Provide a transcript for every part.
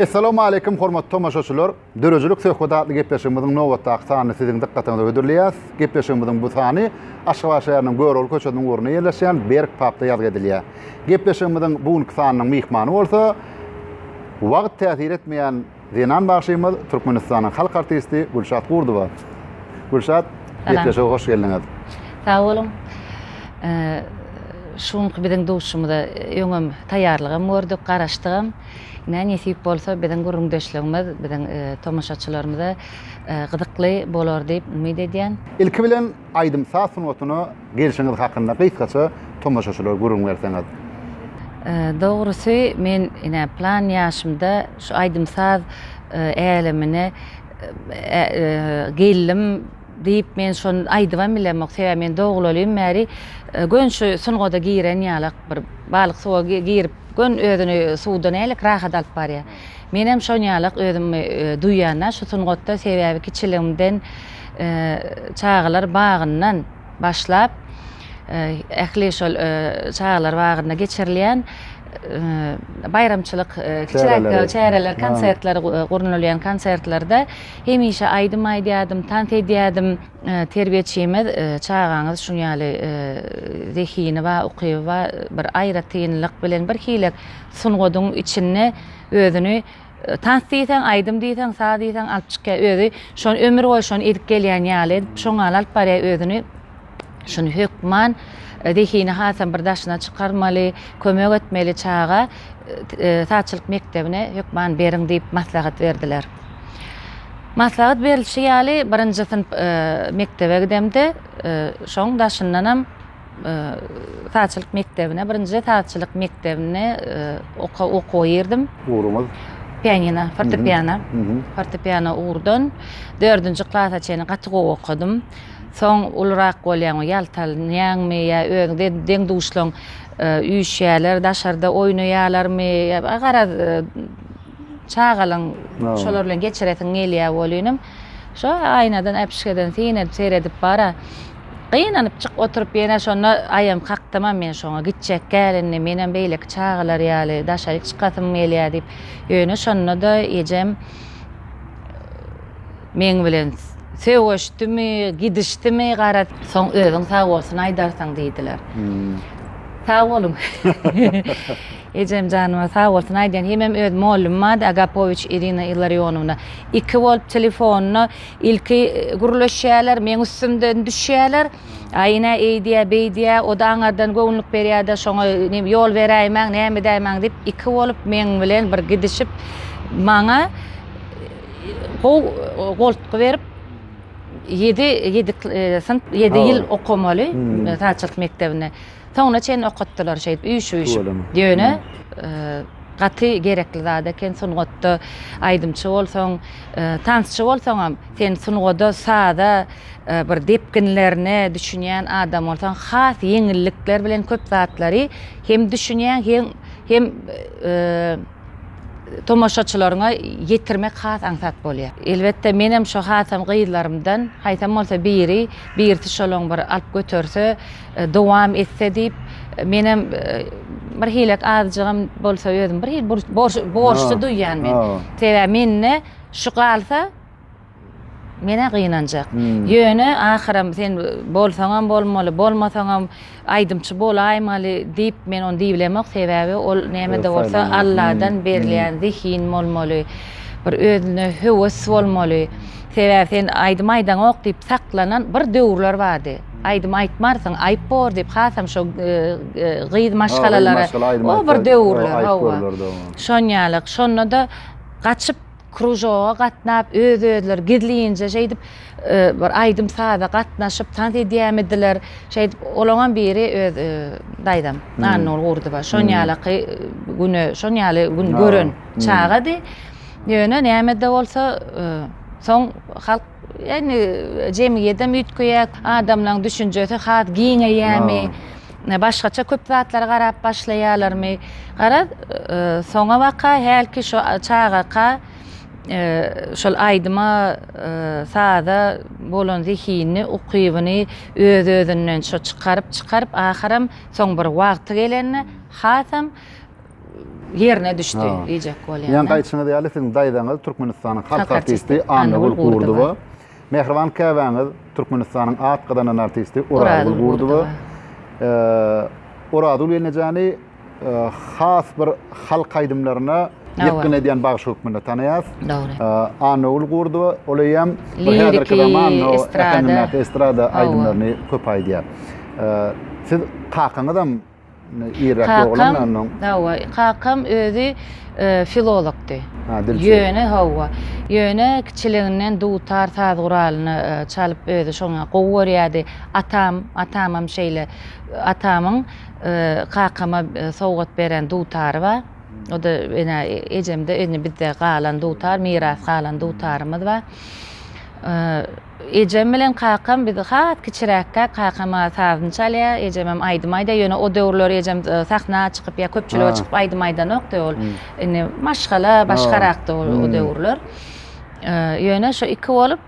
Assalamu alaykum hormatly tomaşaçylar. Dörejlik söhbetli gepleşigimiziň nowatdaky sany siziň dikkatiňize ödürleýäs. Gepleşigimiziň bu sany Aşgabat şäheriniň Görol köçediň uruny ýerleşen Berk papda ýazgy edilýär. Gepleşigimiziň bugünkü sanynyň mehmany bolsa, wagt täsir etmeýän zenan başymyz Türkmenistanyň halk artisti Gülşat Gurdowa. Gülşat, gepleşige hoş geldiňiz. Sağ olun. Şuňky biziň duşumyzda öňüm taýýarlygym gördük, garaşdygym. Näçe bolsa biziň gurulmdaşlygymyz, biziň tomaşaçylarymyza gyzykly bolar diýip umyt edýän. Ilki bilen Aýdym Saz sunuwatyny gelişiňiz hakynda gysgaça tomaşaçylar gurulm berseňiz. Dogrusy men ine plan ýaşymda şu Aýdym Saz älemine geldim diýip men şonu aýdybam bilenmek sebäp men dogulolym märi gönşü sungoda giren ýalak bir balyk suwa girip gön özüni suwdan elik rahat alyp barýar. Menem şo ýalak özümi duýýana şu sungoda sebäbi kiçiligimden çağlar bagyndan başlap ähli şol çağlar bagyna geçirilýän bayramçylyk kiçirak çäreler konsertler gurulýan konsertlerde hemişe aýdym aýdýadym, tant edýädim. Terbiýeçimiz çağaňyz şu ýaly zehini we ukyby we bir aýra tynlyk bilen bir hilek sungodyň içine özüni tant diýsen, aýdym diýsen, saz diýsen alyp çykýar özü şonu ömür boýy şonu edip gelýän ýaly şoňa alyp barýar özüni şunu hökman dehini hasan bir daşyna çykarmaly, kömek etmeli çağa saçylyk mektebine hökman beriň diýip maslahat berdiler. Maslahat berilşi ýaly birinji sınıf mektebe gidemde şoň daşyndanam saçylyk mektebine, birinji saçylyk mektebine okuw ýerdim. Urumyz Pianino, fortepiano urdun. 4-nji klasa çenli gatyg okudum. Soň ulrak bolýan ýaltalýanmy ýa özüňde deň duşlaň üýşýärler, daşarda oýnaýarlarmy, gara çağalaň şolar bilen geçiretiň gelýär bolýanym. Şo aýnadan äpişgeden seyredip bara. Gynanyp çyk oturup ýene şonu aýam kakdymam men şoňa gitjek gälenni menen beýleki çağalar ýaly daşaryk çykatym gelýär diýip ýöne şonu da ejem men bilen sevişdimi, gidişdimi garat soň özüň sag bolsun aýdarsaň diýdiler. Sag bolun. Ejem janyma sag bolsun aýdýan hemem öz mollumad Agapovich Irina Ilarionovna. Iki bolup telefonu ilki gurulşýärler, men üstümden düşýärler. Aýna eýdiýär, beýdiýär, o da aňardan göwnlük berýär da şoňa ýol beräýmäň, näme diýmäň diýip iki bolup men bilen bir gidişip maňa goltky berip 7 ýyl okumaly saçylyk mektebine. Soňra çen okutdylar şeýdip üýşüp diýene gaty gerekli zat eken sungatda aýdymçy bolsaň, tansçy bolsaň sen sungoda sada bir depkinlerine düşünýän adam bolsaň has ýeňillikler bilen köp zatlary hem düşünýän hem tomaşaçylaryňa ýetirmek has aňsat bolýar. Elbetde menem şo hasam gyýlarymdan haýsam bolsa birisi şolaň bir alyp götürse, dowam etse diýip menem bir hilek azjygym bolsa özüm bir hil borçly duýýan men. Sebäp menne şu galsa mene gynanjak. Ýöne ahyrym sen bolsaňam bolmaly, bolmasaňam aýdymçy bolaýmaly diýip men onu diýlemek sebäbi ol näme de bolsa Allahdan berilýän zihin bolmaly, bir özüne höwes bolmaly. Sebäp sen aýdym aýdan ok diýip saklanan bir döwürler bardy. Aýdym aýtmarsaň aýp bor diýip hasam şo gyýdy maşgalalara o bir döwürler. Şoň ýalyk şonu da gaçyp krujoga gatnap öz-özler gidliýince şeýdip bir Aýdym Sazda gatnaşyp tant edýärmidiler. Şeýdip olaňan biri öz daýdam. Nanol Gurdowa şoň ýaly güne şoň ýaly gün gören çağady. Ýöne näme de bolsa soň halk ýani jemgyýetde mütköýär adamlaryň düşünjesi hat giňeýärmi, başgaça köp zatlara garap başlaýarlarmy? Gara soňa waka helki şo çağaka şol Aýdyma Sazda bolan zihini, ukybyny öz-özünden şo çykaryp ahyrym soň bir wagty gelende hasam yerine düştü diyecek bolýar. Yan gaýtsyňyz ýaly siziň daýdaňyz Türkmenistanyň halk Halk artisti artisti Annagul Annagul Gurduwa. Mehriban käbäňiz Türkmenistanyň atgydanan artisti Oradul Gurduwa. Oradul ýene has bir halk aýdymlaryna ýetkin edýän bagyş hukmunda tanaýas. Dogry. Annagul Gurduwa olaýam Liriki, estrada aýdymlaryny köp aýdýar. Siz kakaňyzam ýerak ýoglananyň. Kakam özü filologdy. Ýöne hawa. Ýöne kiçiliginden dutar saz guralyny çalyp özü şoňa gowurýady. Atamam şeýle atamyň kakama sowgat beren dutary bar. O da ejemde bizde galan dutar, miras galan dutarymyz bar. Ejem bilen kakam bir hat kiçiräkkä kakama sazyny çalýar. Ejemem aýdymayda ýöne o döwürler ejem sahna çykyp ýa köpçülüge çykyp aýdymaydan okdy ol. Indi maşgala başgarakdy o döwürler. Ýöne şu iki bolup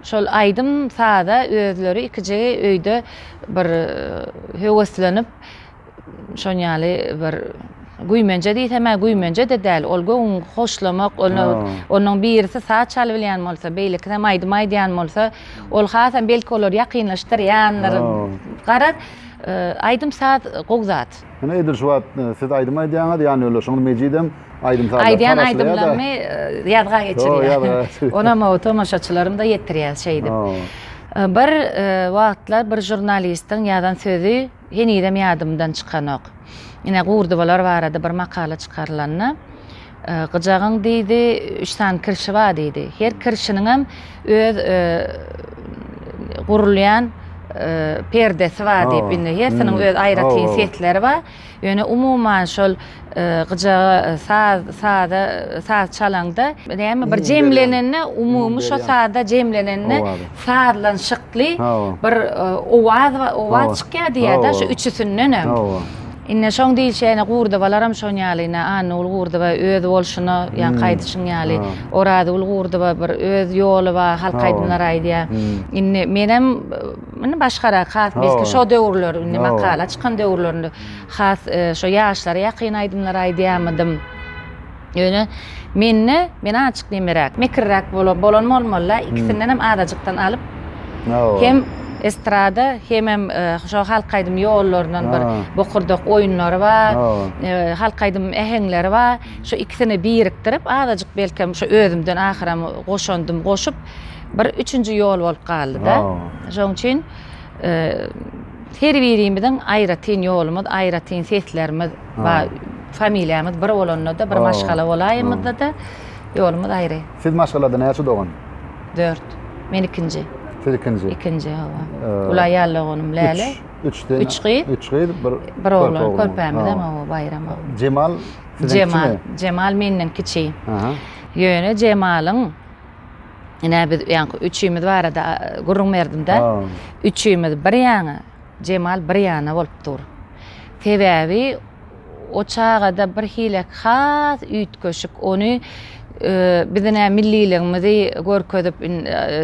şol aýdym sada özleri ikiji öýde bir heweslenip şoňaly bir güýmence diýsem, güýmence de däl. Ol goň hoşlamak, onuň birisi saat çalyp bilýän bolsa, beýleki hem aýdym bolsa, ol hasam belki olar ýakynlaşdyrýanlar. Garat, aýdym saat gowzat. Ene edil şu wagt siz aýdymaýdýaňyz, ýani öle şoňy mejidem aýdym saat. Aýdýan aýdymlarmy ýadga geçirýär. Onama tomaşaçylarym da ýetdirýär şeýdip. Bir wagtlar bir jurnalistiň ýadan sözü henidem ýadymdan çykanok. Yine Gurduwalar barada bir makala çıkarılanna gyjagyň diýdi, 3 san kirşi bar diýdi. Her kirşiniň hem öz gurulýan perdesi bar diýip indi. Hersiniň öz aýra tinsiyetleri bar. Ýöne umuman şol gyjaga saz çalanda näme bir jemlenenne umumy şo sada jemlenenne sarlanşykly bir owaz çykýar diýär-de şu üçüsünden hem. Inne şoň diýişäne Gurdawalaram şoň ýalyna Annagul Gurduwa öz bolşuny ýa gaýdyşyň ýaly Oradul Gurduwa bir öz ýoly bar halk aýdymlary aýdýar. Inne menem başgarak has belki şo döwürler inne makala çykan döwürlerinde has şo ýaşlara ýakyn aýdymlary aýdýarmydym. Ýöne men açyk demerak mekirrak bolanmalla ikisinden hem adajykdan alyp hem estrada hem şo halk aýdym ýollaryndan bir bokurdok oýunlary bar, halk aýdym ehengleri bar. Şo ikisini birikdirip adadyk belki şo özümden ahyram goşup bir üçüncü ýol bolup galdy-da. Şoň üçin her birimizden aýra tin ýolumyz, aýra tin seslerimiz bar. Familiýamyz bir bolanda bir maşgala bolaýmyz da ýolumyz aýry. Siz maşgalada näçe dogan? 4. Men ikinji. İkinci hava. Ula ýallagonum läle. 3 gyz, bir oglan, körpämizem o bayrama. Cemal menden kiçi. Ýöne Cemalyň ine biz ýa üçümiz barada gurrun berdimde. Üçümiz bir ýaňa, Cemal bir ýaňa bolup dur. Sebäbi o çağda bir hilek has üýtköşük onu bizine milliligimizi görkezip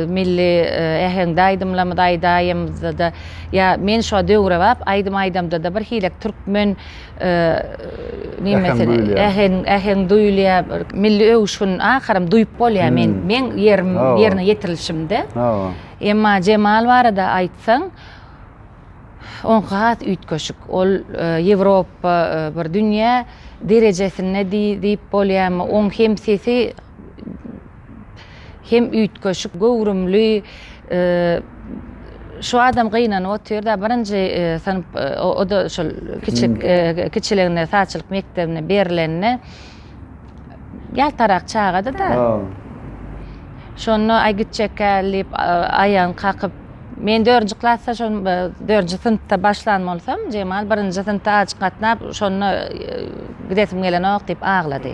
milli eheng daýdymlamy daýdaýymyzda da ya men şo döwre bap aýdym da bir hilek türkmen nimesini eheng duýulýar milli öwüşün ahyram duýup bolýar men ýerine ýetirilişimde. Emma Cemal barada aýtsaň on gat üýtköşük ol Ýewropa bir dünýä derejesinde diýip bolýarmy on hem sesi hem üýtköşük gowrumly şu adam gynan oturda birinji sanıp o da şol kiçiligine saçylyk mektebine berilenine ýaltarak çağada da şonu aýgytjekälip aýan kakyp men 4-nji klassa şon 4-nji sınıfta başlanma bolsam Cemal 1-nji sınıfta açyk gatnap şonu gidesim gelenok diýip aglady.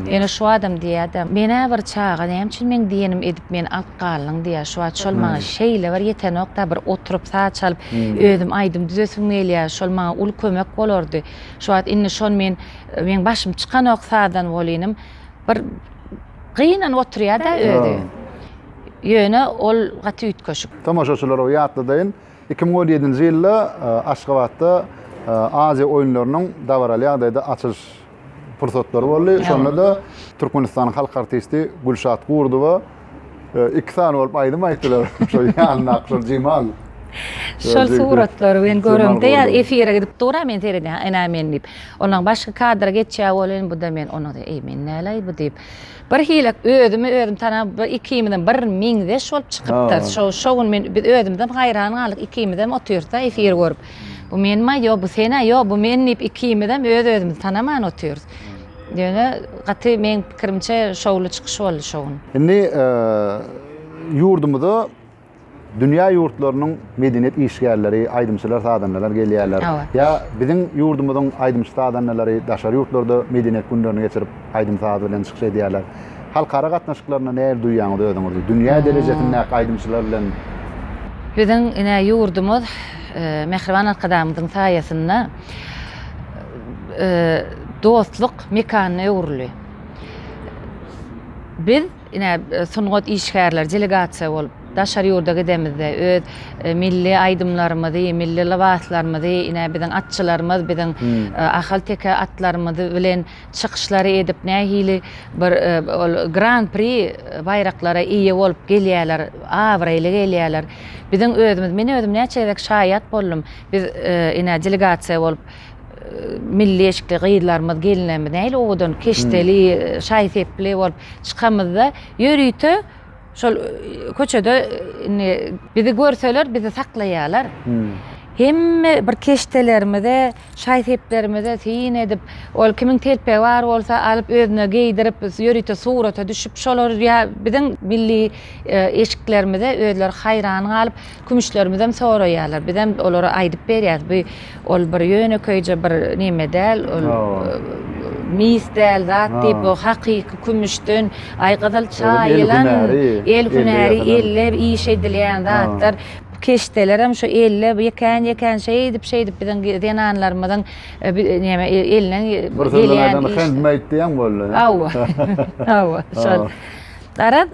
Ene şu adam diýär, mene bir çağa näme üçin men diýenim edip men alyp galyň diýär. Şu şol maňa şeýle bir ýetenokda bir oturup saat çalyp özüm aýdym düzesim gelýär. Şol maňa ul kömek bolardy. Şu wagt inni şon men başym çykanok saadan bolýanym. Bir gynan oturýar-da öýde. Ýöne ol gaty üýtköşük. Tamaşaçylara ýatladyň 2017-nji ýylda Aşgabatda Aziýa oýunlarynyň dawarly ýagdaýda açylyş fırsatlary boldy. Şonda da Türkmenistanyň halk artisti Gülşat Gurdowa 2 sany bolup aýdym aýtdylar. Şo ýanyna şol Jimal. Şol suratlary ben görümde ya efire gidip dura men terede ana men dip. Onuň başga kadra geçýär bolan bu da men onu da ey men näle bu dip. Bir hilek özüm tanap 2000den 1000 şol çykypdy. Şoň men özümden haýran galyp 2000den oturda efir görüp. Bu men ma yo bu sene yo bu men nip 2000den özüm tanaman oturýar. Ýöne gaty men pikirimçe şowly çykyş boldy şoň. Indi ýurdumyzda dünya ýurtlarynyň medeniýet işgärleri, aýdymçylar, sadanlar gelýärler. Ya biziň ýurdumyzyň aýdymçy sadanlary daşary ýurtlarda medeniýet günlerini geçirip aýdym saat bilen çykyş edýärler. Halkara gatnaşyklaryna näme duýýaňyzy özüňiz? Dünya derejesinde aýdymçylar bilen biziň ine ýurdumyz Mehriban Arkadamyň saýasynda dostluk mekanyna öwrüli. Biz ine sungat işgärler delegasiýa bolup daşary ýurda gidemizde öz milli aýdymlarymyzy, milli lawatlarymyzy, ine biziň atçylarymyz, biziň ahal teke atlarymyzy bilen çykyşlary edip nähili bir Grand Prix baýraklara iýe bolup gelýärler, awraýly gelýärler. Biziň özümiz, men özüm näçelik şaýat boldum. Biz ine delegasiýa bolup milli eşikli gıýdlarymyz gelinlerimiz näil owadan keşteli, şaýsepli bolup çykamyzda ýörüýte şol köçede bizi görseler bizi saklaýarlar. Hemme bir keştelerimizde, şaýseplerimizde sin edip, ol kimiň telpe bar bolsa alyp özüne geýdirip ýörüýte surata düşüp şolar ýa biziň milli eşiklerimizde özleri haýran galyp kümüşlerimizden soraýarlar. Bizem olara aýdyp berýär. Ol bir ýöneköýje bir nimedel, ol misdel zat diýip o hakyky kümüşden aýgadal çaýylan el hünäri elle iş edilýän zatlar. Keştelerim şu elle yekan şey edip biziň denanlarymyzyň näme elinden gelýän iş. Handmade diýen boldy. Awa. Şol. Arad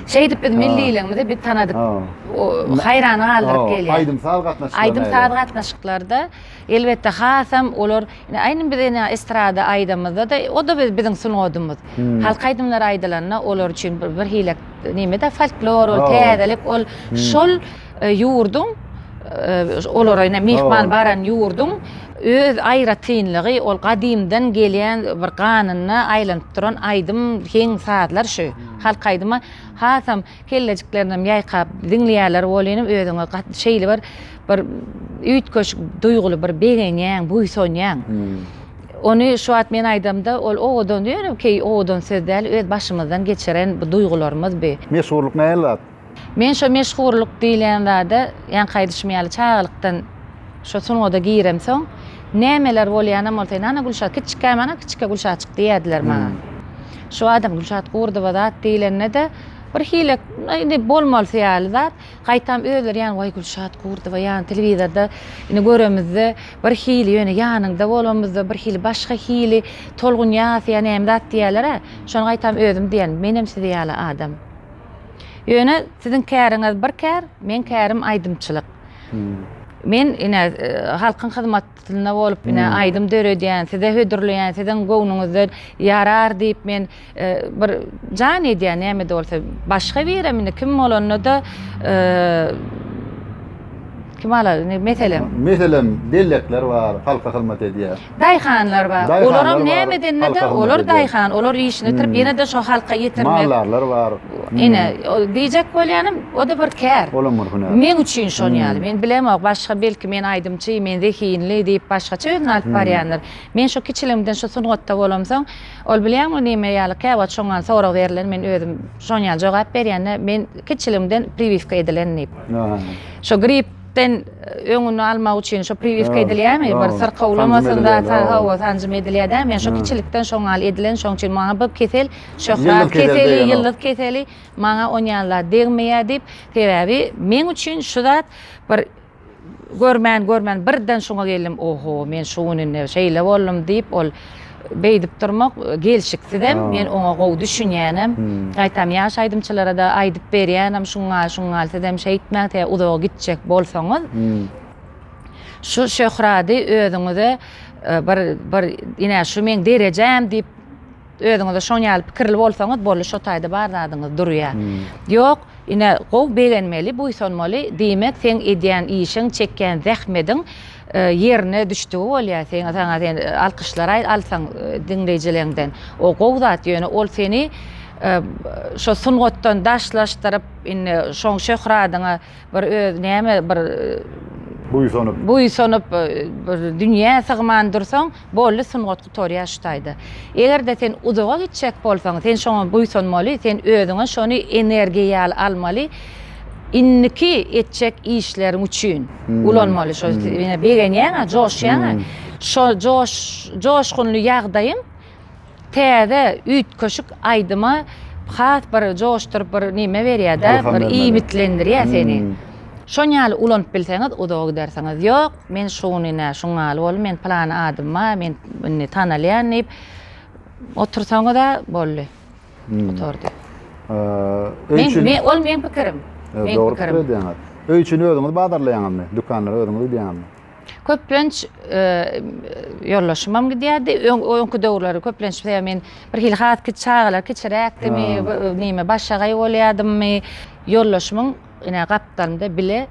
şey edip milliligimizi bir tanadyk. Haýran galyp gelýär. Aýdym saat gatnaşyklarda elbetde hasam olar aýnym bize estrada aýdymyzda da o da biziň sungadymyz. Halk aýdymlar aýdylarna olar üçin bir hilek nimede folklor, täzelik ol şol ýurdun olara mehman baran ýurdun öz aýra tynlygy ol gadimden gelýän bir ganyna aýlanyp duran aýdym heň saatlar şu. Halk aýdyma hasam kelejiklerine ýaýkap dinleýärler bolanym özüňe şeýli bir üýtköş duýguly bir begenýän, buýsanýan. Onu şu at men aýdymda ol owadan diýerim ki owadan sözdäl öz başymyzdan geçiren bu duýgularymyz be. Meşhurluk näle? Men şu meşhurluk diýilende ýan gaýdyşmaýaly çağlykdan şu sunada giýerem soň nämeler bolýanam bolsa ana Gülşat kiçike Gülşat çykdy diýdiler maňa. Şu adam Gülşat Gurdowa zat diýilende de bir hile bolmaly ýaly zat gaýtam özleri ýani goý Gülşat Gurdowa ýani telewizorda ine göremizde bir hile ýöne ýanyňda bolamyzda bir hile başga hile tolgun ýas ýani hem zat diýerler. Şonu gaýtam özüm diýen menem siz ýaly adam. Ýöne siziň käriňiz bir kär, men kärim aýdymçylyk. Men ine halkyň hyzmatyna bolup ine aýdym döredýän, size hödürleýän, siziň gownuňyzda ýarar diýip men bir jan edýän näme de bolsa başga berem ine kim bolanda da kim alar meselem dellekler var, halka hyzmat edýär. Daýhanlar bar. Olaram näme denmede? Olar daýhan, olar işini tirip ýene de şo halka ýetirmek. Mallarlar var. Ine diýjek bolýanym, o da bir kär. Olamur hünä. Men üçin şonu ýaly. Men bilemok, başga belki men aýdymçy, men zehinli diýip başgaça özüni alyp barýanlar. Men şo kiçilimden şo sungatda bolamsaň, ol bilýärmi näme ýaly käwat şoňan sorak berilen men özüm şoň ýaly jogap berýände men kiçilimden priviska edilen. Şo grip den öňünü almak üçin şo priviska edilýärmi? Bir sarkawlamasynda hawa tanjym edilýär. Men şo kiçilikden şoňal edilen şoň üçin maňa bu kesel, şohrat keseli, ýyllyk keseli maňa oňanlar degmeýär diýip sebäbi men üçin şu zat bir görmän birden şoňa geldim. Oho, men şuny şeýle boldum diýip ol beýdip durmak gelşiksidem men oňa gowy düşünýänem. Gaýtam ýaş aýdymçylara da aýdyp berýänem şuňa sedem şeýitmek uzağa gitjek bolsaňyz şu şöhrady özüňize bir ine şu men derejem diýip özüňizde şoňal pikirli bolsaňyz boly şo taýda bardadyňyz durýar. Ýok, ine gow begenmeli, buýsanmaly diýmek sen edýän işiň, çekýän zähmediň yerine düşdügi bolýar. Sen alkyşlar alsaň dinleýijilerden. O gow zat ýöne ol seni şo suňgatdan daşlaşdyryp şoň şöhradyňa bir näme bir buýsanyp bir dünýä sygmandyrsaň, boly suňgat torýa şutaýdy. Egerde sen uzağa gitjek bolsaň, sen şoňa buýsanmaly, sen özüňe şonu energiýa almaly. Inniki etjek işleriň üçin ulanmaly. Şo begenýär, joşýar. Şo joşgunly ýagdaýyň täze üýtköşük aýdyma hat bir joşduryp bir nime berýär-de, bir iýmitlendirýär seni. Şoňaly ulanyp bilseňiz, uzağa giderseňiz, ýok, men şunyna, şoňaly bol, men plan adymma, men meni tanalýan diýip otursaňyz da bolly. Oturdy. Men men pikirim. Doğru pikirdiňiz. Öý üçin özüňiz badarlaýaňyzmy? Dukanlara özüňiz diýäňizmi? Köplenç ýollaşmam gidýärdi. Öňkü döwürleri köplenç men bir hil hatky çağlar keçiräkdimi, nime başagaý bolýardymmy, ýollaşmyň ine gapdarymda bile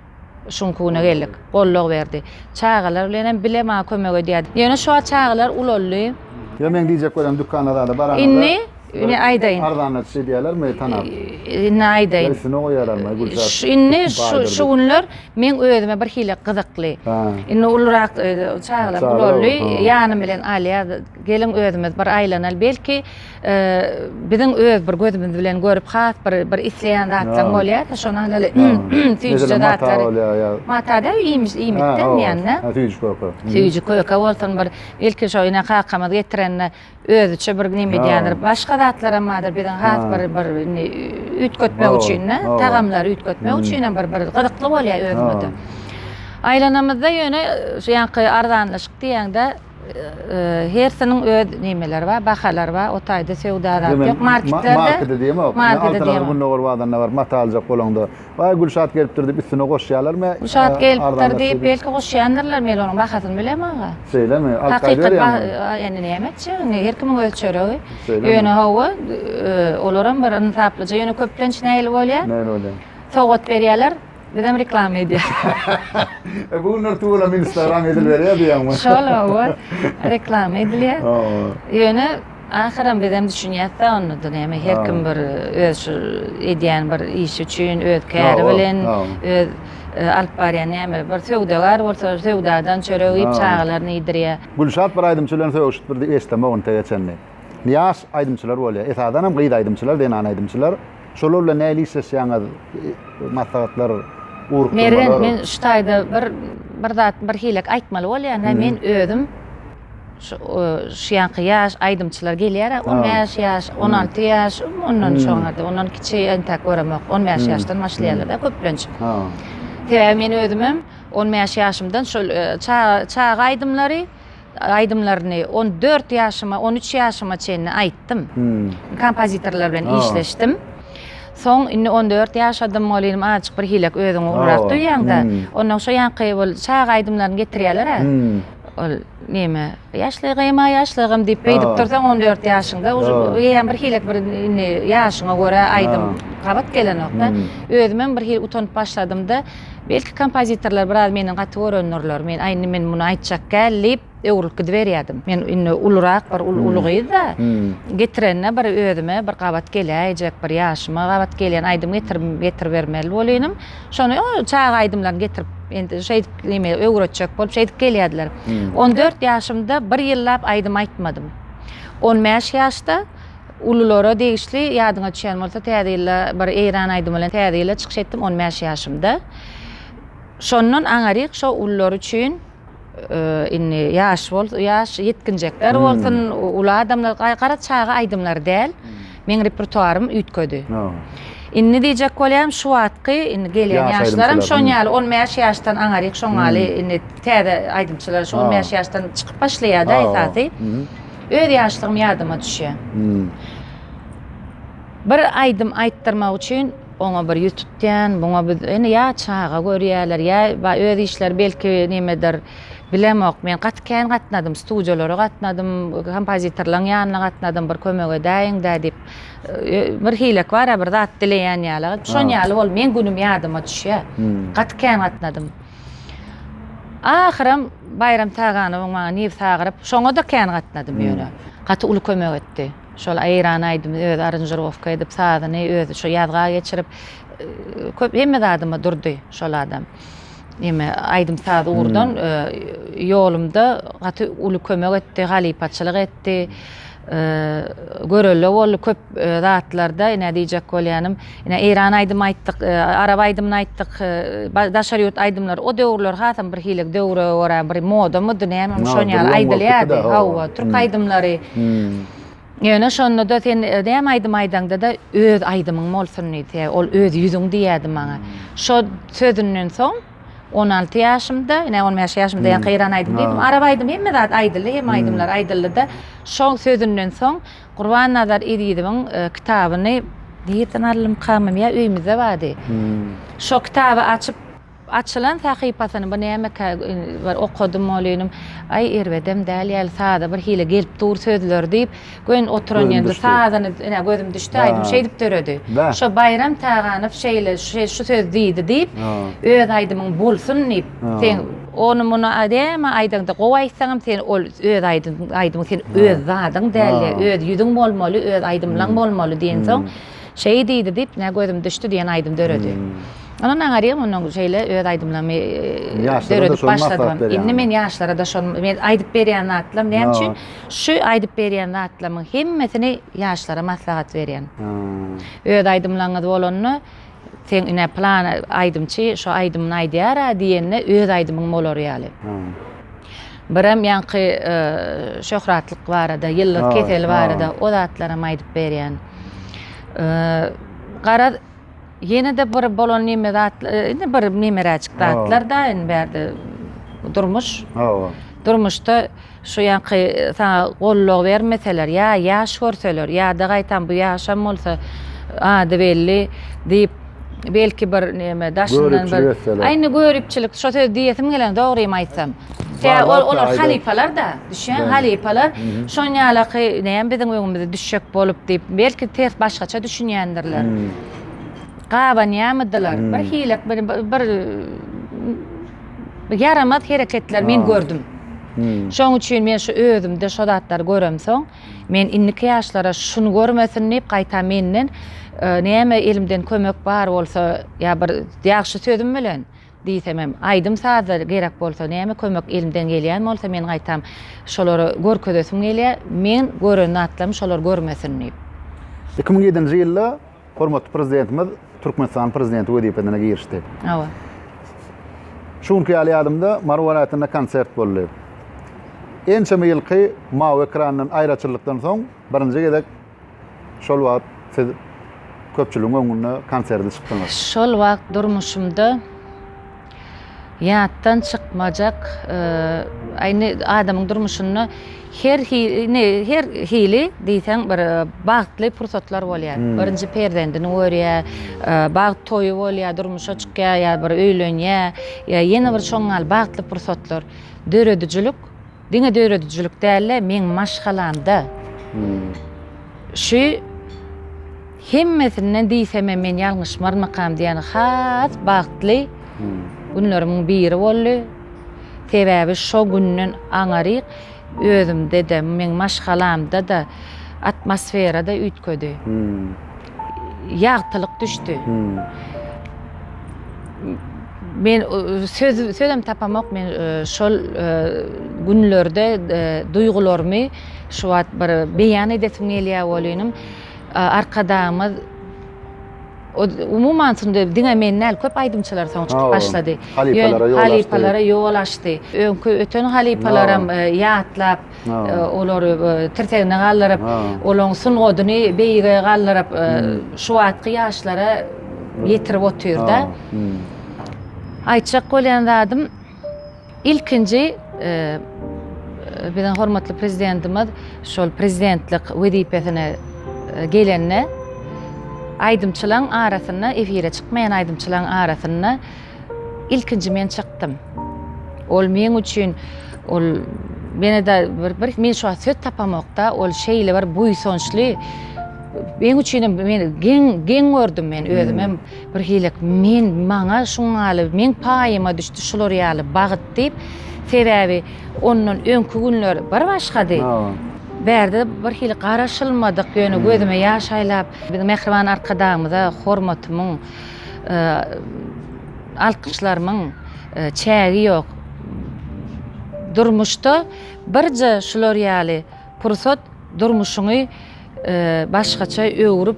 şunkuna geldik. Golluk berdi. Çağlar bilen bile ma kömek edýärdi. Ýöne şu çağlar ulolly. Ya men diýjek bolsam dukanlara baranda. Inni aýdaýyn. Ardanat diýerlermi tanap? Inni aýdaýyn. Şunu goýarlarmy Gülşat? Inni şu günler men özüme bir hile gyzykly. Inni ulrak çağlar ulolly ýanym bilen alýar. Gelin özümiz bir aýlanal belki biziň öz bir gözümiz bilen görüp hat bir isleýän zatlar bolýar. Şonuň hali tüýjü zatlary. Matada iýmitden ýa-ni. Tüýjü köýke bolsan bir belki şo ýene kakamazy getirenle özüçe bir nime diýendir. Başga zatlara madyr biziň hat bir ütkötmek üçin, tagamlary ütkötmek üçin bir gyzykly bolýar özümizde. Aýlanamyzda ýöne ýanky ardanlaşyk diýende hersiniň öz nimeleri bar, bahalar bar, o taýda sewdalar ýok, marketlerde. Marketde diýme, altylar bunda gorwadan bar, mata aljak bolanda. Baý Gülşat gelipdir diýip üstüne goşýarlarmy? Gülşat gelipdir diýip belki goşýandylar, men onuň bahasyny bilem aga. Söyleme, hakykat ýani nämetçi, her kimiň öz çöregi. Ýöne hawa olaram bir taplyja ýöne köplenç näýli bolýar? Näýli bolýar? Sowgat berýärler. Dedem reklam edýär. Bunlar tuğla Instagram edilberýär diýäňmi? Şola reklam edilýär. Ýöne ahyram dedem düşünýärdi onu da näme her kim bir öz edýän bir iş üçin öz käri bilen öz alyp barýan näme bir sewdagar bolsa sewdadan çöregi çağlaryny ýedirýär. Gülşat bir aýdymçylaryň söýüşip bir eslemegin tegeçenni. Niýas aýdymçylar bolýar. Esadanam gyýda aýdymçylar, denan aýdymçylar. Şolarla näli işleýäňiz maslahatlar urukmalar. Men şu taýda bir hilek aýtmaly bolýar, men özüm şu ýanky ýaş aýdymçylar gelýär, 15 ýaş, 16 ýaş, ondan soňra ondan kiçi entek göremek, 15 ýaşdan başlaýarlar da köplenç. Men özümem 15 ýaşymdan şol çağ aýdymlaryny 14 ýaşyma, 13 ýaşyma çenli aýtdym. Kompozitorlar bilen işleşdim. Soň 14 ýaşadym bolýym, açyk bir hilek özüňe urak duýýanda, ondan şo ýanky bol çağ aýdymlaryny getirýärler. Ol näme? Ýaşlygym diýip beýdip dursaň 14 ýaşynda ýa bir hilek bir ýaşyňa görä aýdym gabat gelenokda. Özümem bir hil utanyp başladym-da, belki kompozitorlar biraz meni gaty görenlerler. Men muny aýtjak gelip öwrülüp gidiberýärdim. Men ulrak bir ulugydy-da. Getirenne bir özüme bir gabat gelýär, bir ýaşyma gabat gelýän aýdym getirip bermeli bolýanym. Şonu çağ aýdymlaryny getirip endi şeýdip öwretjek bolup şeýdip gelýärdiler. 14 ýaşymda bir ýyllap aýdym aýtmadym. 15 ýaşda ululara degişli ýadyňa düşýän bolsa täze bir eýran aýdym bilen täze çykyş etdim 15 ýaşymda. Şondan aňaryk şo ulular üçin ýaş yetkinjekler bolsun, ula adamlar gara çağa aýdymlar däl. Men repertuarym üýtködi. Inni diýjek bolýam şu wagtky gelýän ýaşlarym şoňaly 15 ýaşdan aňaryk şoňaly täze aýdymçylar şu 15 ýaşdan çykyp başlaýar-da esasy. Öz ýaşlygym ýadyma düşýär. Bir aýdym aýtdyrmak üçin ona bir ýüz tutýan, buňa bir ene ýa çaga görýärler, ýa öz işler belki nimedir bilemok. Men gatken gatnadım, studiýalara gatnadım, kompozitorlaryň ýanyna gatnadım, bir kömek edäýin dä dip. Bir hilek bar, bir zat dileýän ýaly. Şoň ýaly bol men günüm ýadyma düşýär. Gatken gatnadım. Ahyrym bayram tagany maňa niýip sagyryp, şoňa da kän gatnadım ýöne. Gaty uly kömek etdi. Şol Aýran aýdym, öz aranjirovka edip sadyny öz şo ýazga geçirip köp hemme adyma durdy şol adam. Eme aýdym sady urdan ýolumda gaty uly kömek etdi, galypaçylyk etdi. Görelle bol köp zatlarda ine diýjek bolýanym. Ine Aýran aýdym aýtdyk, Arab aýdymyny aýtdyk, daşaryýot aýdymlar o döwürler hasam bir hilek döwre wara bir modamy dünýäm şoň ýaly aýdylýardy. Hawa türk aýdymlary. Ýöne şonda da sen näme aýdym aýdanda da öz aýdymyň bolsun diýdi. Ol öz ýüzüň diýdi maňa. Şo sözünden soň 16 ýaşymda, ine 15 ýaşymda ýa Aýran aýdym diýdim. Arab aýdym hemme zat aýdyly, hem aýdymlar aýdyly da şo sözünden soň Gurban Nazar Ediýewiň kitabyny diýeten alym kamym ýa öýümizde bardy. Şo kitaby açylan sahypasyny bu näme bar okudum olynym. Ay erwedem däl ýaly sada bir hile gelip dur sözler diýip göň oturan ýerde sadany ene gözüm düşdi aýdym şey diýip döredi. Şo bayram taganyp şeýle şu söz diýdi diýip öz aýdymyň bolsun diýip sen onu muny adema aýdymda gowaýsaňam sen ol öz aýdym sen öz zadyň däl öz ýüzüň bolmaly öz aýdymlaň bolmaly diýen soň şey diýdi diýip ne gözüm düşdi diýen aýdym döredi. Onun aňarym onun şeýle öz aýdymlamy döredip başladım. Indi men ýaşlara da şol men aýdyp berýän atlam näme üçin? Şu aýdyp berýän atlamyň hemmesini ýaşlara maslahat berýän. Öz aýdymlaňyz bolanyny sen ine plan aýdymçy, şu aýdymyny aýdýara diýenne öz aýdymyň bolar ýaly. Biram ýanky şöhratlyk barada, ýyllyk kesel barada o zatlara aýdyp berýän. Gara yine de bir bolon nime zatlar, bir nimeracık zatlar da berdi durmuş. Durmuşda şu ýanky sana golluk bermeseler, ýa ýaş görseler, ýa da gaýtan bu ýaşam bolsa, ady belli diýip belki bir nime daşyndan bir aýny görüpçilik şo söz diýesim gelen dogrymy aýtsam. Olar halipalar da, düşen halipalar şoň ýaly näme biziň öňümizde düşek bolup diýip belki tez başgaça düşünýändirler. Gaban ýamydylar. Bir hilek bir yaramaz hereketler men gördüm. Şoň üçin men şu özümde şo zatlary görem soň men inniki ýaşlara şunu görmesin diýip gaýta menden näme elimden kömek bar bolsa ýa bir ýaxşy sözüm bilen diýsem aýdym sadar gerek bolsa näme kömek elimden gelýän bolsa men gaýtam şolary görkedesim gelýär, men gören atlam şolar görmesin diýip. 2007-nji ýylda hormatly prezidentimiz Türkmenistan prezidenti wezipetine girişdi. Awa. Şunky ýalýadymda Marwaratyna konsert boldy. Ençeme ýylky mawy ekrandan aýraçylykdan soň birinji gezek şol wagt siz köpçüligiň öňünde konsertde çykdyňyz. Şol wagt durmuşymda ýatdan çykmajak aýny adamyň durmuşyny her hili diýsen bir bagtly pursatlar bolýar. Birinji perdendini görýär, bagt toýu bolýar, durmuşa çykýar, ýa bir öýlenýär, ýa ýene bir şoňal bagtly pursatlar. Döredijlik, diňe döredijlik däl, men maşgalamda. Şu hemmesinden diýsem men ýalňyş barmakam diýen has bagtly günlerimin biri boldy. Sebäbi şo günnün aňaryk özümde de men maşgalamda da atmosferada ütködi. Ýagtylyk düşdi. Men sözüm tapamak men şol günlerde duýgularmy şu wagt bir beýan edesim gelýär bolýanym. Arkadamyz umuman diňe mennäl köp aýdymçylar soň çykyp başlady. Halipalara ýol açdy. Öten halipalaram ýatlap, olary tirtegine galdyryp, olaň sungodyny beýige galdyryp, şu wagtky ýaşlara ýetirip oturda. Aýtjak bolýan zadym ilkinji bilen hormatly prezidentimiz şol prezidentlik wezipesine gelenne aydımçylaryň arasyna, efire çykmayan aydımçylaryň arasyna ilkinji men çykdym. Ol men üçin ol mene de bir men şu söz tapamakda ol şeýle bir buýsonçly men üçin men gen gördüm men özüme bir hilek men maňa şuňaly men paýyma düşdi şular ýaly bagyt diýip sebäbi ondan öňkü günler bir başgady. Berde bir hili garaşylmadyk ýöne gözüme ýaş aýlap biziň mehriban arkadamyza hormatymyň alkyşlarymyň çägi ýok. Durmuşda birje şular ýaly pursat durmuşyňy başgaça öwrüp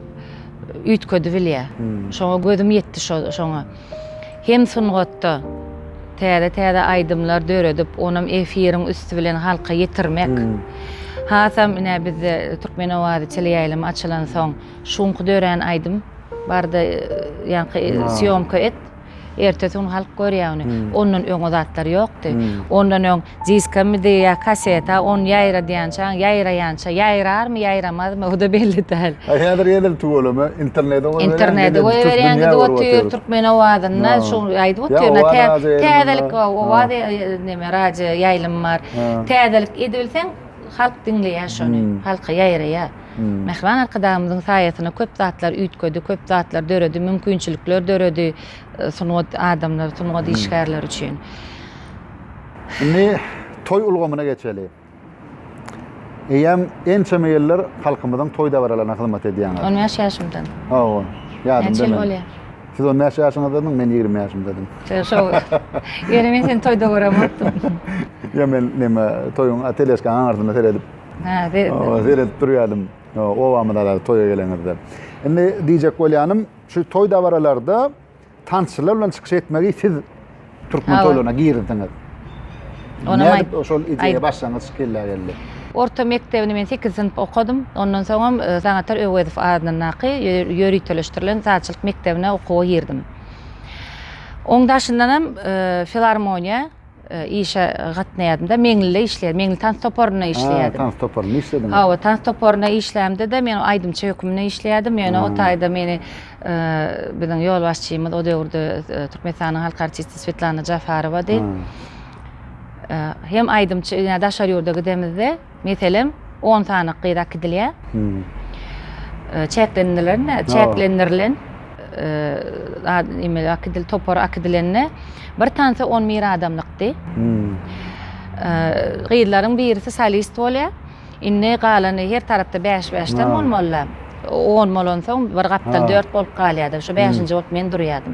üýtgedi bilýär. Şoňa gözüm ýetdi şoňa. Hem sungatda täze aýdymlar döredip onam efiriň üstü bilen halka ýetirmek. Hasam ine biz Türkmen owazy çeleýälim açylan soň şuňky dören aýdym barda ýa-ni syomka et. Ertesi onu halk görýär ony. Ondan öň zatlar ýokdy. Ondan öň diskami diýä kaseta, on ýaýra diýänçä, ýaýraýança, ýaýrarmy, ýaýramazmy, o da belli däl. Häzir tuwalama internetde goýarýan Türkmen owazyna şu aýdyp oturýar. Täzelik owazy neme raja ýaýlym bar. Täzelik edilseň halk dinleýär şonu. Halka ýaýraýar. Mehriban arkadamyzyň saýasyna köp zatlar üýtgedi, köp zatlar döredi, mümkinçilikler döredi sunugat adamlar, sunugat işgärler üçin. Indi toy ulgamyna geçeli. Eýem ençeme ýyllar halkymyzyň toy dabaralaryna hyzmat edýän. 10 ýaşymdan. Hawa, ýadım Neçe dedim. bolýar? Siz 10 ýaşyňyzda dedim, men 20 ýaşymda dedim. Şo. Ýene men sen toyda goramatdym. Ya men neme toyun atelyesine aňardyna seredip. Ha, seredip durýardym. Owamyda da toýa gelenirdi. Indi diýjek bolýanym, şu toy dabaralarda tançylar bilen çykyş etmegi siz Türkmen toylaryna girdiňiz. Ona şol ideýa başlaňyz kellär geldi. Orta mektebini men 8 sınıf okudum. Ondan soňra Zanatar Öwedif adynaky ýöriteleşdirilen zatçylyk mektebine okuwa girdim. Oňdaşyndanam filarmoniýa işe gatnaýardym da meňlile işleýärdim. Meňli tans toporuna işleýärdim. Tans toporuna işledin. Hawa, tans toporuna işlämde de men aýdymça hökümine işleýärdim. Ýöne o taýda meni biziň ýol başçymyz o döwürde Türkmenistanyň halk artisti Svetlana Jafarowa diýip hem aýdymça ýa daşar ýurda gidemizde meselem 10 tane gyrak gidilýär. Çäklenirlen email akidil topor akidilenne bir tansa 10 mira adamlykdy. Gyýlaryň birisi solist bolýar. Inne galany her tarapda 5-5 bolmaly. 10 bolansoň bir gapdan 4 bolup galýardy. Şu 5-nji bolup men durýardym.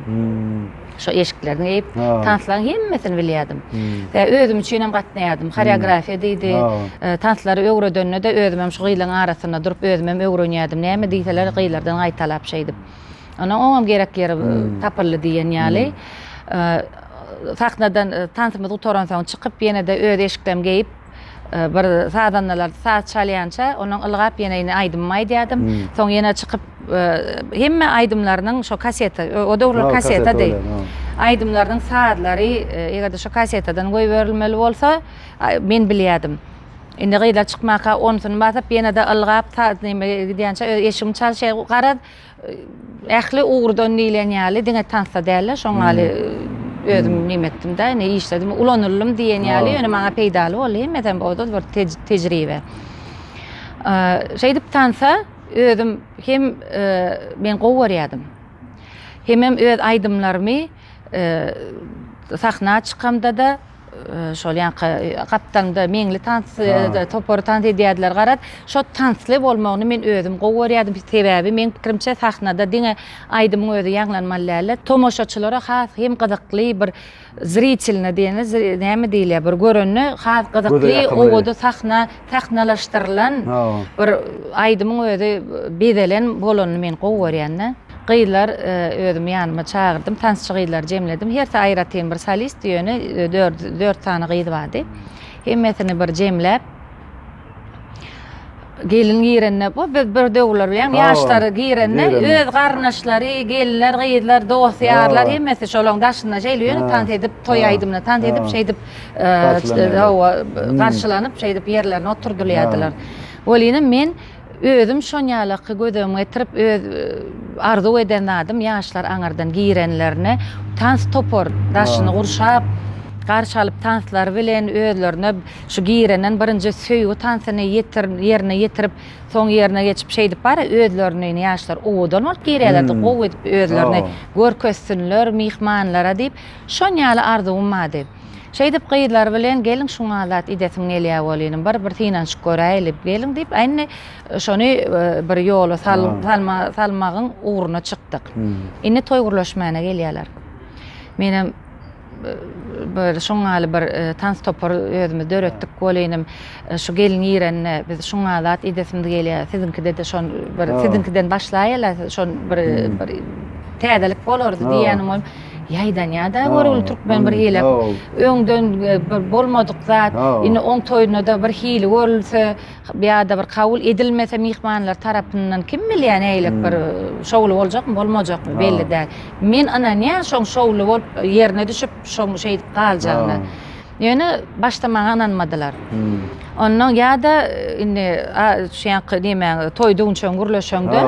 Şu eşiklerini eýip tanslaryň hemmesini bilýärdim. Özüm üçin hem gatnaýardym. Koreografiýa diýdi. Tanslary öwredenne de özüm hem şu gyýlaryň arasyna durup özüm hem öwrenýärdim. Näme diýseler gyýlardan gaýtalap şeýdip. Ona oňam gerek ýeri tapyrly diýen ýaly. Sahnadan tansymyz utoran soň çykyp ýene de öz eşiklerimi geýip bir sadanlar saat çalýança onuň ylgap ýene aýdym aýdýardym. Soň ýene çykyp hemme aýdymlarynyň şo kaseta, o döwürler kaseta diýip. Aýdymlarynyň saatlary eger şo kasetadan goýup berilmeli bolsa men bilýärdim. Indi gyýla çykmaka 10-syny basap ýene de ylgap diýençe eşigim çalşy garad ähli uğurdan diýilen ýaly diňe tansa däller şoňaly özüm nimetdim de ne işledim ulanırlym diýen ýaly ýöne maňa peýdaly boldy hemmeden boldy bir tejribe. Şeýdip tansa özüm hem men gowarýardym. Hem öz aýdymlarymy sahna çykamda da şol gaptanda meňli tans topor tans edýärdiler garat. Şo tansly bolmagyny men özüm gowarýardym. Sebäbi men pikirimçe sahnada diňe aýdymyň özü ýanglanmaly. Tomoşaçylara has hem gyzykly bir zritelne diýeni näme diýilýär bir görünni has gyzykly owada sahnalaşdyrylan bir aýdymyň özü bedelen bolanyny men gowarýarna. Gyýlar özüm ýanyma çağırdım, tansçy gyýlar jemledim. Her aýratyn bir solist ýöne 4 tane gyýdy bardy. Hemmesini bir jemläp gelin giýrenne bu bir döwürler bilen ýaşlary giýrenne öz garnaşlary, gelinler, gyýdylar, dosýarlar hemmesi şolaň daşyna jeýlýär, tans edip toy aýdymyna tans edip şeýdip garşylanyp şeýdip ýerlerine oturdylýardylar. Bolýany men özüm şonýalyky gözüme getirip arzu eden adam ýaşlar aňardan giýrenlerine tans topor daşyny gurşap garşalyp tanslar bilen özlerine şu giýrenen birinji söýgü tansyny ýerine ýetirip soň ýerine geçip şey dip bar özlerini ýaşlar odan ol giýrelerdi gowy edip özlerini görkezsinler mihmanlara diýip şonýaly arzum bady. Şey dip gyýdlar bilen gelin şuňa zat idesiň nelýä bolýan bir tinanç göräýli gelin diýip aýny şonu bir ýola salmagyň uğruna çykdyk. Indi toý gurlaşmagyna gelýärler. Menem böyle şoňaly bir tans topar özümi döretdik bolýanym. Şu gelin ýerine biz şoňa zat idesimde gelýär. Sizinkide de şon bir sizinkiden başlaýarlar şon bir täzelik bolardy diýenim. Ýaýdan ýa-da görül türkmen bir hile. Öňden bolmadyk zat, indi oň toýuna da bir hile görülse, ýa-da bir kabul edilmese mihmanlar tarapyndan kim bilýän eýlek bir şowly boljakmy, bolmajakmy belli däl. Men ana näme şoň şowly bolup ýerine düşüp şoň şey galjagyny. Ýöne başlamagy ananmadylar. Ondan ýa-da indi şeýle diýmän toýduň çöň gürleşende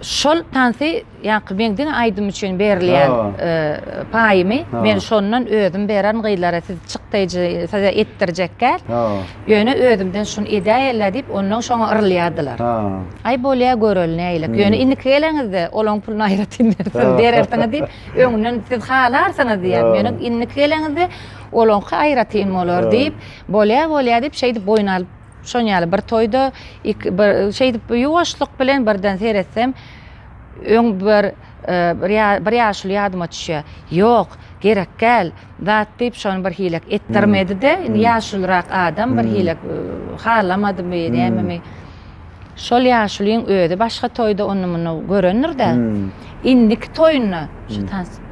şol tansy ýa-da beňden aýdym üçin berilýän paýymy men şondan özüm beren gyýlara siz çykdyjy size etdirjekler. Ýöne özümden şunu edäýärler diýip ondan şoňa yrylýardylar. Aý bolýa görelni eýlek. Ýöne indi keleňizde olaň pulny aýratynlar siz berersiňiz diýip öňünden siz halarsyňyz diýip ýöne indi keleňizde olaň aýratyn bolar diýip bolýa diýip şeýdi boyun alyp şonýaly bir toýda şey dip ýuwaşlyk bilen birden seretsem öň bir ýaşly ýadyma düşýär. Ýok, gerek gel. Zat diýip şonu bir hilek etdirmedi-de, ýaşlyrak adam bir hilek halamadymy, näme. Şol ýaşlyň öýde başga toýda onymy görenir-de. Indiki toýuny şu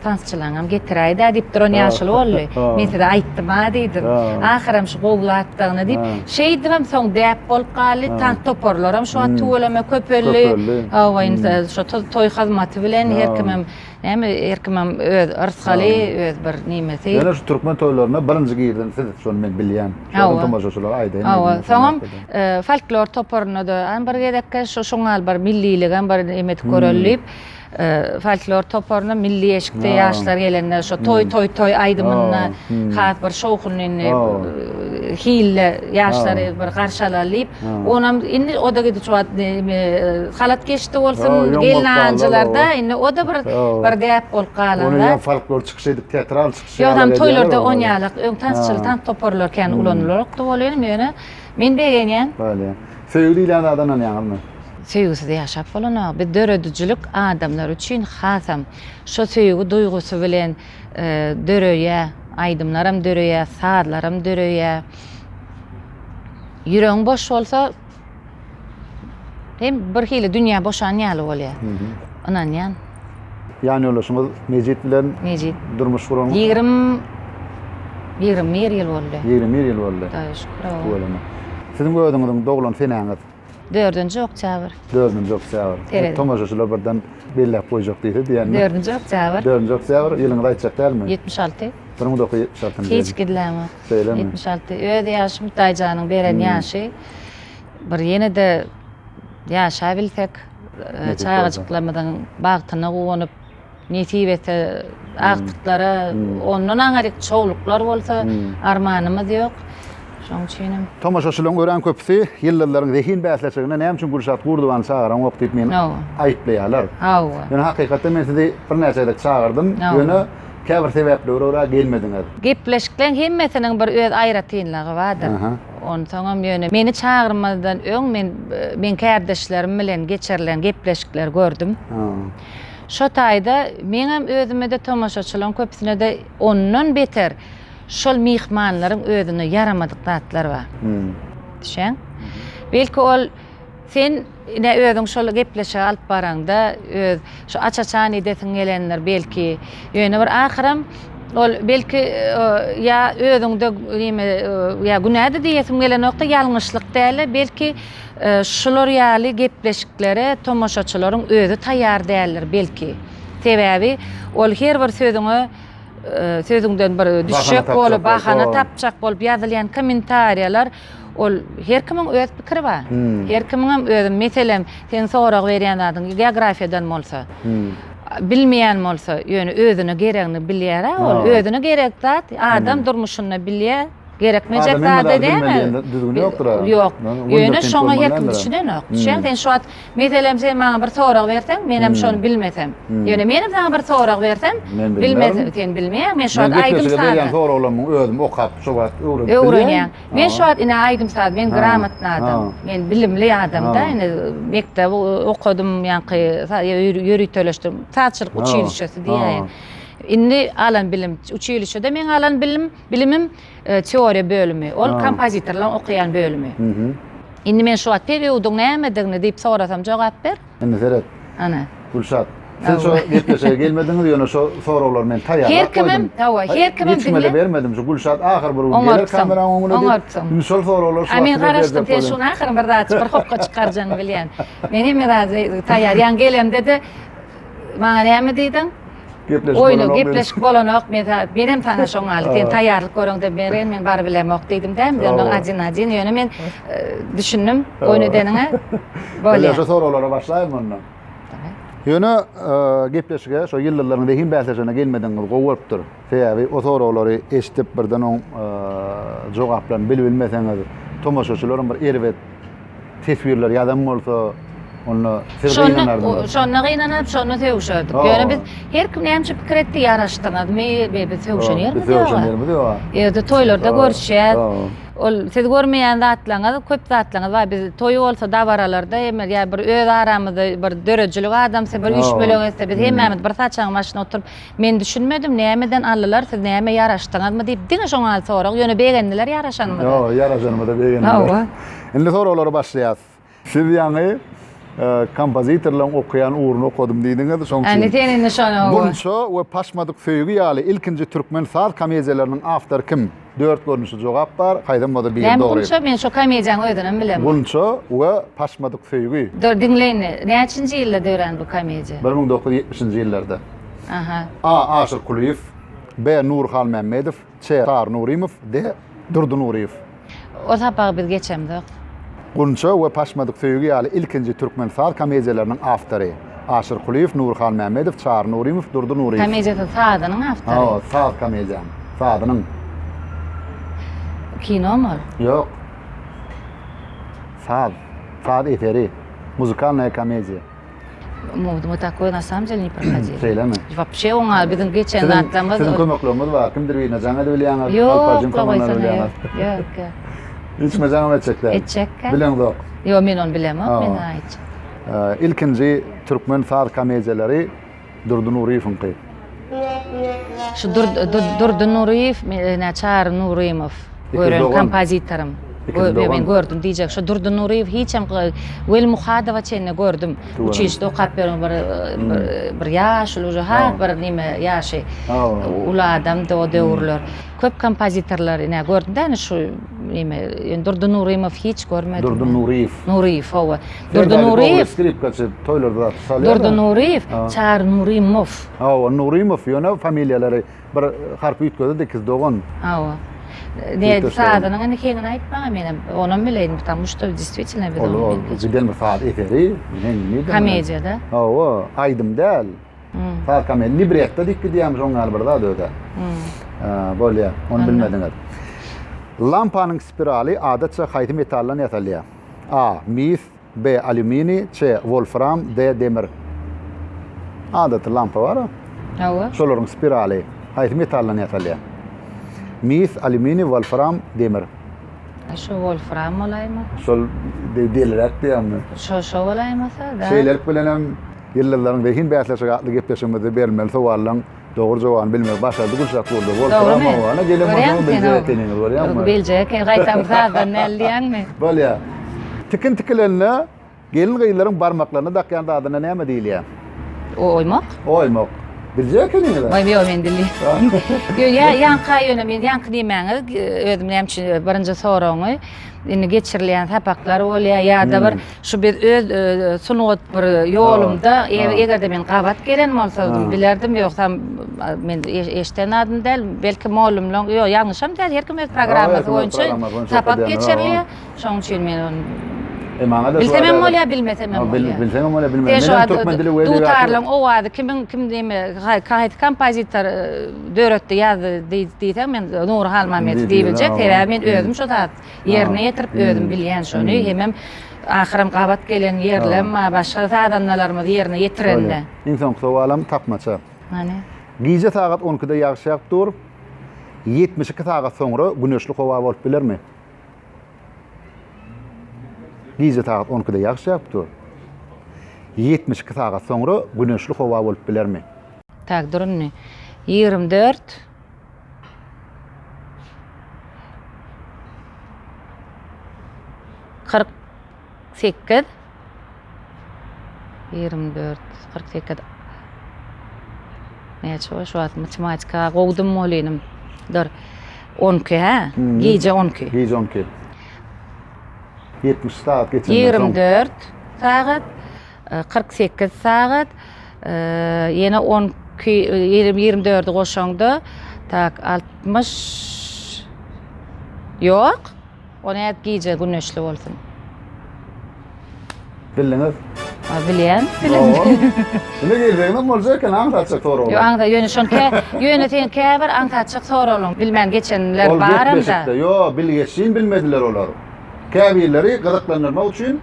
tansçylaňam getiräýdi diýip duran ýaşly boldy. Men size aýtdym diýdim. Ahyram şu gowlatdygyny diýip, şey diýim soň däp bolup galy, tans toporlaram şu an tuwlama köpelli. Hawa indi şu toy hyzmaty bilen herkimem herkimem öz arsgaly öz bir nimesi. Ýa-da şu türkmen toýlaryna birinji giýirden siz şonu men bilýän. Şonu tomaşaçylar aýdaýyn. Hawa, soňam folklor toporuny da bir gedekkä şu şoňal bir milliligem bir emet görelip folklor toporuna milli eşikde ýaşlar gelenler şu toy aýdymyna has bir şowkunyny hille ýaşlary bir garşalalyp onam indi o da gidip halat geçdi bolsun gelin anjylarda indi o da bir däp bolup galanlar. Onu ýa folklor çykyş edip teatral çykyş. Ýok, hem toýlarda oňýalyk, öň tansçyly tans toporlarken ulanularak da bolýan ýöne men begenýän. Bäli. Söýgülen adamdan ýaňymy? Söýgüsü ýaşap bolan bir döredüjülük adamlar üçin hasam. Şo söýgü duýgusy bilen döreýä, aýdymlarym döreýä, saatlarym döreýä. Ýüregiň boş bolsa hem bir hili dünýä boşanýaly bolýar. Onanýan. Ýani olaşyňyz mejit bilen durmuş guran 20 ýyl boldy. 20 ýyl boldy. Bolama. Siziň gördüňiz doglan senäňiz 4-nji oktyabr. 4-nji oktyabr. Tomaşaçylar birden bellep goýjak diýdi diýenler. 4-nji oktyabr. 4-nji oktyabr ýylyňyzy aýtjak dälmi? 76. 1976. Hiç gidileme. 76. Öde yaşım Daycan'ın beren yaşı. Bir yine de yaşa bilsek çayğacıklamadan bağıtına qoğunup netibete aktıklara ondan aňaryk çoğuluklar bolsa armanymız yok. Şoň üçin Tomaşaçylaryň gören köpüsi ýyllaryň zehin bäsleşigine näme üçin gurşat gurduwan çağıran wagt diýip meni aýtlaýarlar. Ýöne hakykatda men sizi bir näçelik çağırdym. Ýöne käbir sebäpleri ora gelmediňiz. Gepleşikleň hemmesiniň bir öz aýratynlygy bardy. On soňam ýöne meni çağırmadan öň men kardeşlerim bilen geçirilen gepleşikler gördüm. Şo taýda menem özüme de tomaşaçylaryň köpüsine de ondan beter şol mihmanlaryň özüne yaramadyk zatlar bar. Düşen? Belki ol sen özüň şol gepleşe alyp baranda öz şu açaçan edesiň gelenler belki ýöne bir ahyram ol belki ýa özüňde näme ýa günäde diýesim gelen nokta ýalňyşlyk däl, belki şolar ýaly gepleşiklere tomaşaçylaryň özü taýýar däldir belki. Sebäbi ol her bir sözüňden bir düşek bolup bahana tapjak bolup ýazylýan kommentariýalar ol her kimin öz pikiri bar. Her kimin özüm meselem sen soraq berýän adyň geografiýadan bolsa, bilmeýän bolsa, ýöne özüne geregini bilýär, ol özüne gerek zat adam durmuşyny bilýär. Gerekmeyecek zat edemem. Yok. Ýöne şoňa herkim düşünenok. Şeňden şu at meselem sen maňa bir soraq berseň, men hem şonu bilmesem. Ýöne men hem sana bir soraq bersem, bilmesem, sen bilmeýän, men şu at aýdym sana. Soraglarymy özüm okap, şu at öwrenýän. Men şu at ine aýdym sana, men gramatly adam, men bilimli adam da, ine mektep okudum, ýa-ni ýöri töleşdim. Saatçylyk uçýylyşy diýen. Indi alan bilim uçýylyşyda men alan bilimim teoriýa bölümi, ol kompozitorlar okuyan bölümi. Indi men şu at PBU-dyň nämedigini diýip sorasam jogap ber. Indi seret. Ana. Gülşat. Sen şu ýetmişe gelmediňiz ýöne şu soraglar men taýýar. Her kimin dinle bermedim şu Gülşat ahir bir gelir kamera oňuna diýip. Şol soraglar şu. Men garaşdym, sen şunu ahir bir zat bir hopka çykarjan bilýän. Menim taýýar ýan gelem dedi. Maňa näme diýdiň? Oyunu gepleşik bolanok, benim sana şoňaly, sen taýýarlyk görüň dep beren, men bar bilemok diýdim däm, ondan ajyn ýöne men düşündüm, oyunu deniňe. Böyle şu soralara başlaýym ondan. Ýöne gepleşige şo ýyllarlaryň behin bäsleşene gelmediňiz gowupdyr. Sebäbi o soralary eşitip birden oň jogaplaryny bilmeseňiz, tomaşaçylaryň bir erbet tesbirler ýadam bolsa onu şonu gynanyp şonu tewşerdik. Ýöne biz her kim näme pikir etdi ýaraşdyrdy. Biz tewşenýärmiz. Ýa-da toýlarda görüşýär. Ol siz görmeýän zatlaňyz, köp zatlaňyz bar. Biz toýu bolsa dabaralarda hem bir öz aramyzda bir dörejilik adamsa bir iş bölegi etse biz hemmämiz bir saçaň maşyna oturup men düşünmedim nämeden allylar siz näme ýaraşdyňyzmy diýip diňe şoňa sorag ýöne begendiler ýaraşanmy. Ýok, ýaraşanmy da begendiler. Indi soraglary başlaýas. Siz ýa-ni kompozitorlaryň okuyan uğrunu okudum diýdiňiz, şoň üçin. Senin nişany o. Bunço we Paşmadyk söýgü ýaly ilkinji türkmen saz komediýalarynyň awtory kim? 4 görnüşi jogap bar, haýdan moda bir dogry. Bunço men şu komediýany öýdünüm bilem. Bunço we Paşmadyk söýgü. Dinleýin, näçinji ýylda dören bu komediýa? 1970-nji ýyllarda. Aha. A. Aşyr Kuliýew, B. Nurhan Memmedow, C. Tar Nurimov, D. Durdy Nuriýew. O tapagy biz geçemdik. Bunço we Paşmadyk söýgü ýaly ilkinji türkmen saz komediýalarynyň awtory. Aşyr Kuliýew, Nurhan Memmedow, Tar Nurimov, Durdy Nuriýew. Komediýa sadynyň awtory. Saz komediýa. Sadynyň. Kinomy? Yok. Сад эфири. Музыкальная комедия. Мы такое на самом деле не проходили. Söyleme. Вообще он bizim geçen atlamız. Sizin kömekleriniz var. Kimdir bir nazaret bilýäňiz? Yok, yok. Hiç mezamet edecekler. Edecekler. Bilen yok. Yok, men onu bilemem. Men aýt. İlkinji türkmen saz komediýalary Durdy Nuriýewiň. Şu Durdy Nuriýew, Naçar Nurimov. Görün kompozitorum. Ben gördüm diýjek. Şu Durdy Nuriýew hiç hem wel muhadawa çenne gördüm. Uçýyşda okap beren bir ýaşly ujat bir nime ýaşy. Ula adam da o döwürler. Köp kompozitorlar ine gördüm da şu nime Durdy Nuriýew hiç görmedim. Durdy Nuriýew. Nuriýew o. Durdy Nuriýew skripkaçy toýlarda salýar. Durdy Nuriýew, Çar Nurimov. Nurimov ýöne familiýalary bir harp ýetgedi dikiz dogan. Ne sadynyň ene kegini aýtma menem. Onu bileýin, потому что действительно biz onu bildik. Jidel bir saat eferi. Komediýada. Aýdym däl. Saat komediýa libretda dikki diýäm şoňal bir da döde. Bolýa, onu bilmediňiz. Lampanyň spirali adatça haýty metallan ýatalýar. A. Mis, B. Alümini, C. Wolfram, D. Demir. Adatda lampa bar. Şolaryň spirali haýty metallan ýatalýar. Mis, alümini, wolfram, demir. Şu wolfram olaymy? Şol diýilerek diýämmi? Şu olaýmasa da. Şeýler bilen hem ýyllarlaryň behin bäsleşe gatly gepleşmede bermeli sowallaryň dogry jogabyny bilmek başlady gulşak boldy. Wolfram owana gelemezmi bilýärdiňiz görýärmi? Biljek, gaýtam zadan näldýärmi? Bolýa. Tikin-tikilenle gelin gyýlaryň barmaklaryny dakýan adyna näme diýilýär? Oymak? Oymak. Bilecek kendini de. Vay yo men dili. Yo yanka yöne men yanka diýmäňiz özüm näme birinji soraňy indi geçirilen tapaklar bolýa ýa-da bir şu bir öz sunugat bir ýolumda egerde men gabat gelen bolsa bilerdim ýoksa men eşten adym däl belki molumlaň yo ýalňyşam däl her kim öz programmasy boýunça tapak geçirilýär şoň üçin men onu bilsem bolýar bilmesem bolýar. Bilsem bolýar bilmesem. Men türkmen dili we dutarlaň o wady kim diýme kaýt kompozitor döretdi ýazdy diýsem men Nur Halmamet diýiljek täze men özüm şo zat ýerine ýetirip özüm bilýän şonu hemem ahyrym gabat gelen ýerlem başga zadanlarymyz ýerine ýetirende. Iň soňky sowalam tapmaça. Hani Gize saat 12'da ýagşyap dur. 72 saat soňra güneşli howa bolup bilermi? Gize saat 12'da ýagşyap dur. 72 saat soňra güneşli howa bolup bilermi? tak durunny 24 48 24 48 Näçe şu at matematika gowdum molenim. Dur. 12 ha? Gece 12. Gece 12. 70 saat geçen 24 saat 48 saat yine 12 24'ü goşaňda tak 60 yok. O näet gece güneşli bolsun. Bildiňiz? Bilýän. Ne geldiğinden bolacak kan anlatacak soru. Yo anda ýöne şonka ýöne ten käbir anlatacak soralım. Bilmän geçenler barym da. Yo bilgeçin bilmediler olar. Käbirleri gyzyklandyrmak üçin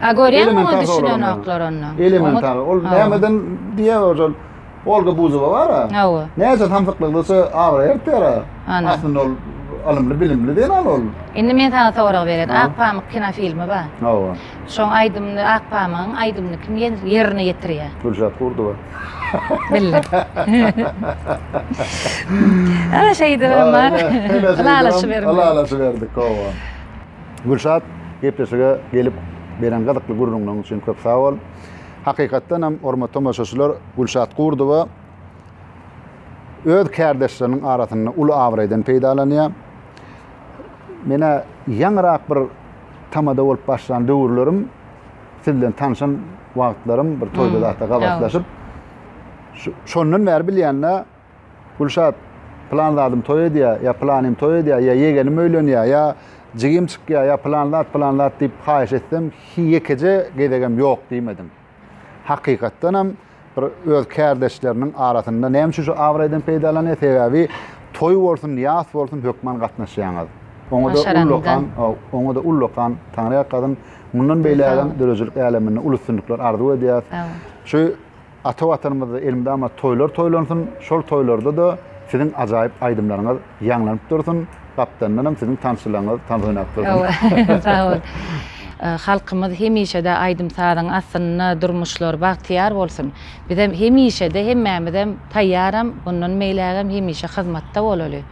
görýärmi düşünen oklar onu. Elementar. Ol nämeden diýe ol. Olga Buzova var ha. Hawa. Näze tamsyklygysa awra ýertera. Aslında ol alımlı bilimli diýen ol. Indi men sana sorak berýän. Akpamyk kino filmi bar. Hawa. Şoň aýdymly Akpamyň aýdymlykyny ýerine ýetirýär. Gülşat Kurdova. Bille. Ana şeydir var. Allah alaşı verdik kova. Gülşat gepleşige gelip beren gadykly gurrunlaryň üçin köp sag bol. Hakykatdan hem hormat tomaşaçylar Gülşat Kurdova öz kardeşleriniň arasynda uly awraýdan peýdalanýar. Mene ýaňrak bir tamada bolup başlan döwürlerim sizden tanışan wagtlarym bir toýda da gabatlaşyp şondan bäri bilýänler Gülşat planladym toý edýär ýa planym toý edýär ýa ýegenim öýlenýär ýa jigim çykýar ýa planlat diýip haýyş etsem hiýekece gedegem ýok diýmedim. Hakykatdan hem bir öz kardeşleriniň arasynda näme şu awraýdan peýdalanýar sebäbi toý bolsun ýas bolsun hökman gatnaşýaňyz. Oňa da ullokan Tanrı kadın mundan beýlägen dörejilik äleminde ulusunduklar arzu edýär. Şu ata watanymyzda elmde ama toýlansyn, şol toýlarda da sizin ajaýyp aýdymlaryňyz ýanglanyp dursun. Gapdandan hem sizin tanşylaryňyz tanşynyp dursun. Sağ ol. Halkymyz hemişe de aýdym saýdan asyna durmuşlar bagtyar bolsun. Bizem hemişe de hemmämizem taýyaram, bundan meýlägem hemişe hyzmatda bolaly.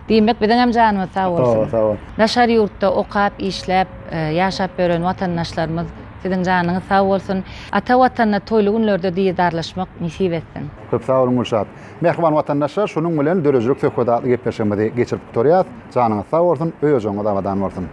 Diýmek biziň hem janymyz sag bolsun. Sağ ol. Naşar ýurtda okap, işläp, ýaşap beren watandaşlarymyz siziň janyňyz sag bolsun. Ata watanyna toýly günlerde diýdarlaşmak nisip etsin. Köp sag bolun Gülşat. Mehriban watandaşlar, şonuň bilen dörejilik söhbetini geçirip durýar. Janyňyz sag bolsun, öýüňiz oňa da bolsun.